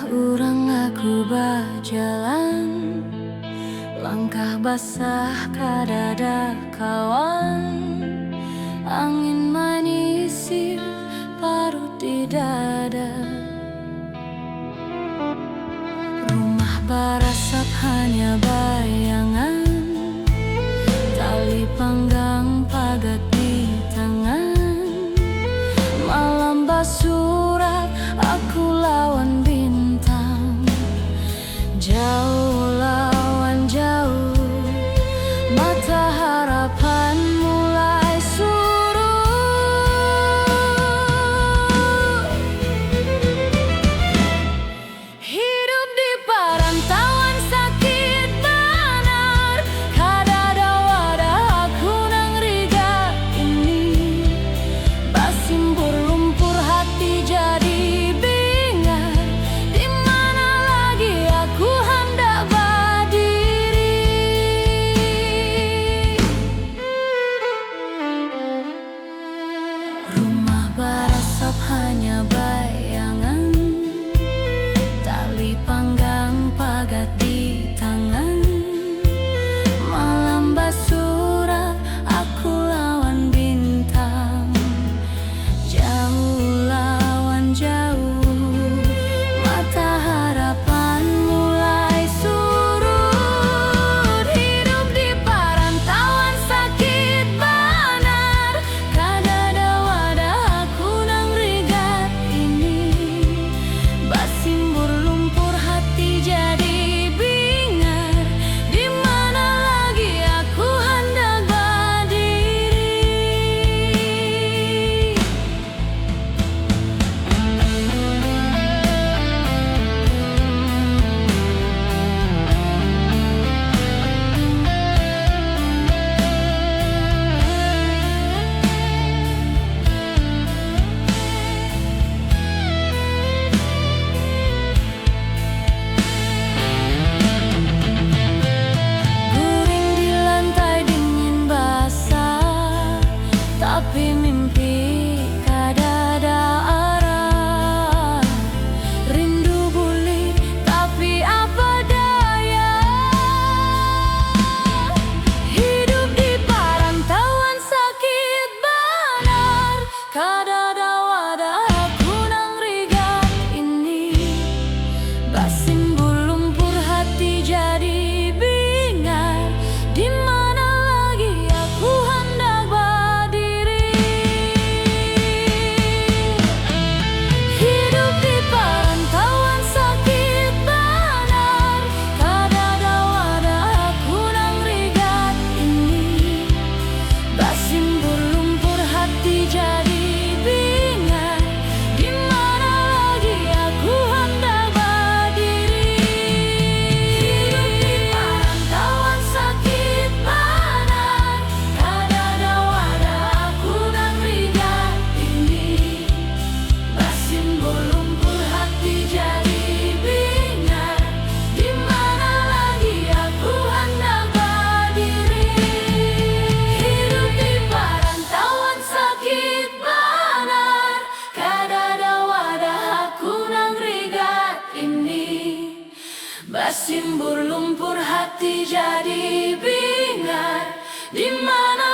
urang aku berjalan, langkah basah kadada kawan. Angin menyisir parut di dada. Rumah berasap hanya bayangan, tali panggang pagat di tangan. Malam basurat aku lawan bintang, jauh lawan jauh, mata harapan mulai surut. Hidup di perantauan sakit benar, kadada wadah aku nang riga ini. Basimbur lumpur hati jadi bingar, di mana lagi aku hendak berdiri. Rumah berasap hanya bayangan, tali panggang pagat di tangan. Malam basurat aku lawan bintang, jauh lawan jauh, mata harapan mulai surut. Hidup di perantauan sakit benar, kadada wadah aku nang rigat ini. Basimbur lumpur hati jadi bingar, di mana lagi aku hendak berdiri. Guring di lantai dingin basah, tapi mimpi kadada arah. Rindu buli tapi apa daya. Hidup di perantauan sakit benar, kadada wadah aku nang rigat ini. Basimbur lumpur hati jadi bingar, di mana lagi aku hendak berdiri. Hidup di perantauan sakit benar, kadada wadah aku nang rigat ini. Basimbur lumpur hati jadi bingar, di mana lagi aku hendak berdiri. Hidup di perantauan sakit benar, kadada wadah aku nang rigat ini. Basimbur lumpur hati jadi bingar, di mana lagi aku hendak berdiri. Hidup di perantauan sakit benar, kadada wadah aku nang rigat ini. Basimbur lumpur hati jadi bingar, di mana